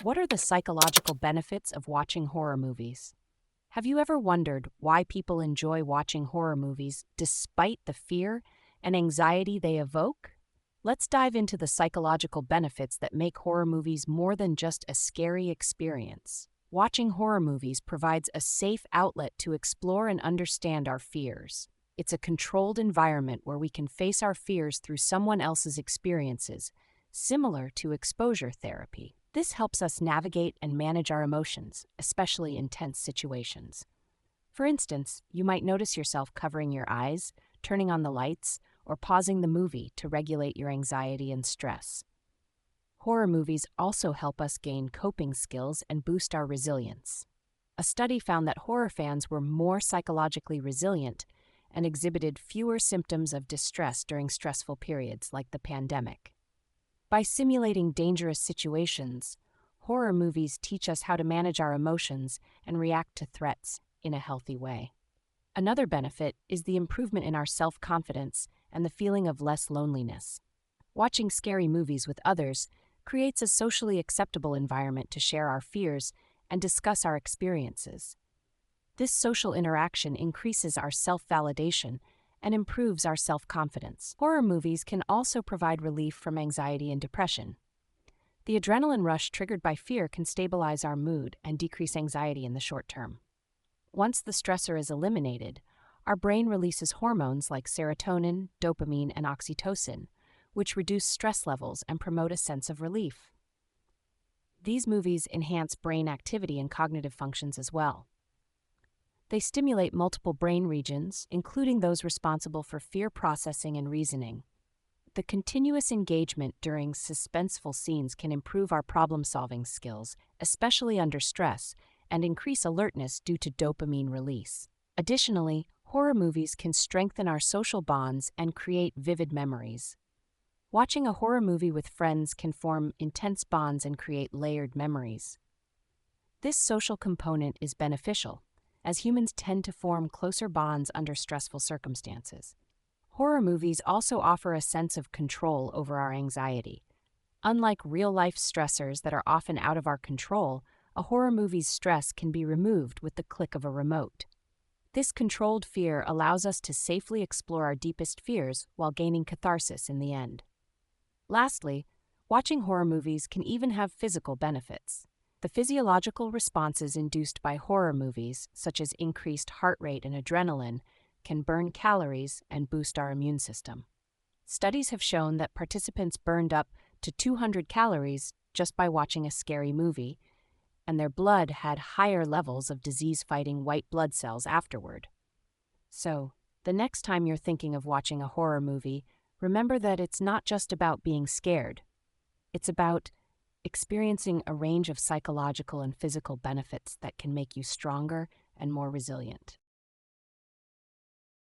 What are the psychological benefits of watching horror movies? Have you ever wondered why people enjoy watching horror movies despite the fear and anxiety they evoke? Let's dive into the psychological benefits that make horror movies more than just a scary experience. Watching horror movies provides a safe outlet to explore and understand our fears. It's a controlled environment where we can face our fears through someone else's experiences, similar to exposure therapy. This helps us navigate and manage our emotions, especially in tense situations. For instance, you might notice yourself covering your eyes, turning on the lights, or pausing the movie to regulate your anxiety and stress. Horror movies also help us gain coping skills and boost our resilience. A study found that horror fans were more psychologically resilient and exhibited fewer symptoms of distress during stressful periods like the pandemic. By simulating dangerous situations, horror movies teach us how to manage our emotions and react to threats in a healthy way. Another benefit is the improvement in our self-confidence and the feeling of less loneliness. Watching scary movies with others creates a socially acceptable environment to share our fears and discuss our experiences. This social interaction increases our self-validation and improves our self-confidence. Horror movies can also provide relief from anxiety and depression. The adrenaline rush triggered by fear can stabilize our mood and decrease anxiety in the short term. Once the stressor is eliminated, our brain releases hormones like serotonin, dopamine, and oxytocin, which reduce stress levels and promote a sense of relief. These movies enhance brain activity and cognitive functions as well. They stimulate multiple brain regions, including those responsible for fear processing and reasoning. The continuous engagement during suspenseful scenes can improve our problem-solving skills, especially under stress, and increase alertness due to dopamine release. Additionally, horror movies can strengthen our social bonds and create vivid memories. Watching a horror movie with friends can form intense bonds and create layered memories. This social component is beneficial, as humans tend to form closer bonds under stressful circumstances. Horror movies also offer a sense of control over our anxiety. Unlike real-life stressors that are often out of our control, a horror movie's stress can be removed with the click of a remote. This controlled fear allows us to safely explore our deepest fears while gaining catharsis in the end. Lastly, watching horror movies can even have physical benefits. The physiological responses induced by horror movies, such as increased heart rate and adrenaline, can burn calories and boost our immune system. Studies have shown that participants burned up to 200 calories just by watching a scary movie, and their blood had higher levels of disease-fighting white blood cells afterward. So, the next time you're thinking of watching a horror movie, remember that it's not just about being scared. It's about experiencing a range of psychological and physical benefits that can make you stronger and more resilient.